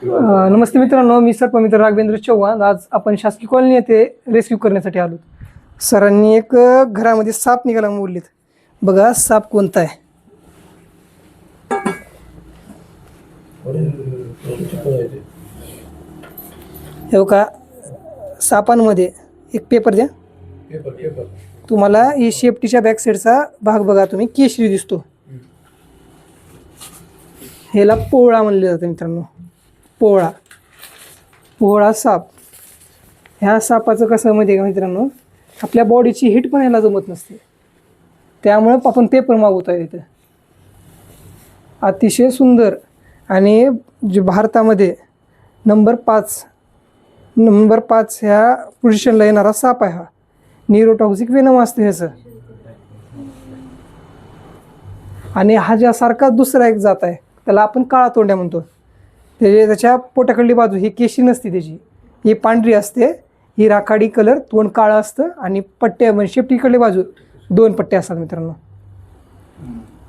नमस्ते मित्रांनो, मी सर्पमित्र राघवेंद्र चव्हाण. आज आपण शासकीय कॉलनी येथे रेस्क्यू करण्यासाठी आलो. सरांनी एक घरामध्ये साप निघाला बोललेत. बघा साप कोणता आहे. हे का सापांमध्ये एक पेपर द्या. तुम्हाला ही शेपटीच्या बॅक साईडचा भाग बघा तुम्ही, केशरी दिसतो. ह्याला पोळा म्हणले जातं मित्रांनो. पोळा साप. ह्या सापाचं कसं माहिती आहे का मित्रांनो, आपल्या बॉडीची हीट पण ह्याला जमत नसते. त्यामुळं आपण पेपर मागवतो आहे इथं. अतिशय सुंदर आणि जे भारतामध्ये नंबर 5 ह्या पोझिशनला येणारा साप आहे. हा न्यूरोटॉक्सिक वेनम असते ह्याचं. आणि हा ज्यासारखा दुसरा एक जात आहे, त्याला आपण काळा तोंड्या म्हणतो. त्याच्या पोटाकडली बाजू ही केशरी नसते, त्याची ही पांढरी असते. ही राखाडी कलर, तोंड काळं असतं आणि पट्ट्या म्हणजे शेपटीकडली बाजू 2 पट्ट्या असतात मित्रांनो.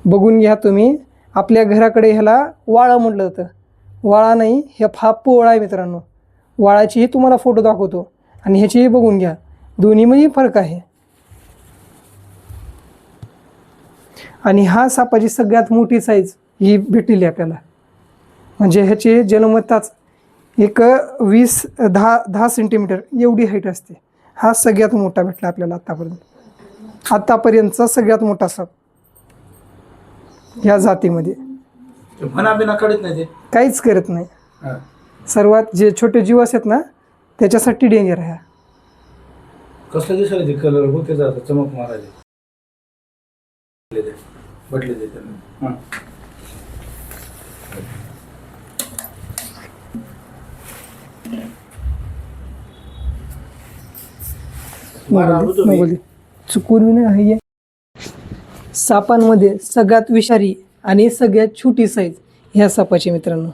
बघून घ्या तुम्ही. आपल्या घराकडे ह्याला वाळा म्हटलं जातं. वाळा नाही, हा पोळा आहे मित्रांनो. वाळाचीही तुम्हाला फोटो दाखवतो आणि ह्याचीही बघून घ्या. दोन्हीमध्ये फरक आहे. आणि हा सापाची सगळ्यात मोठी साईज ही भेटलेली आपल्याला. म्हणजे ह्याची जन्मताच एक 10 सेंटीमीटर एवढी हाईट असते. हा सगळ्यात मोठा भेटला आपल्याला आतापर्यंतचा सगळ्यात मोठा साप ह्या जातीमध्ये. काहीच करत नाही. सर्वात जे छोटे जीव असतात ना, त्याच्यासाठी डेंजर आहे. कसं दिसायला कलर होते जात चमक मारायचे बटले देते. चुकून नाही. सापांमध्ये सगळ्यात विषारी आणि सगळ्यात छोटी साईज ह्या सापाची मित्रांनो.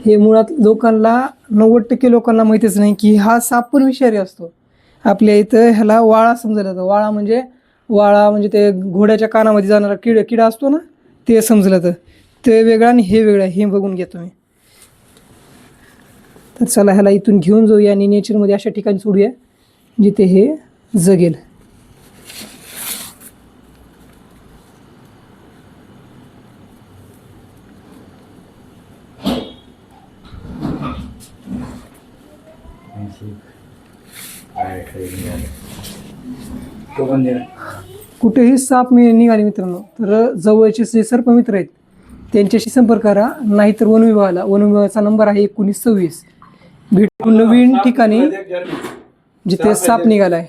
हे मुळात लोकांना 90% लोकांना माहितीच नाही की हा साप पण विषारी असतो. आपल्या इथं ह्याला वाळा समजलं जातं. वाळा म्हणजे ते घोड्याच्या कानामध्ये जाणारा किडा असतो ना, ते समजलं जातं. ते वेगळं आणि हे वेगळं. हे बघून घ्या तुम्ही. तर चला ह्याला इथून घेऊन जाऊया आणि नेचरमध्ये अशा ठिकाणी सोडूया जिथे हे जगेल. कुठेही साप निघाले मित्रांनो, तर जवळचे जे सर्पमित्र आहेत त्यांच्याशी संपर्क करा. नाहीतर वन विभागाचा नंबर आहे 1926. भेटून नवीन ठिकाणी जिथे साप निघालाय.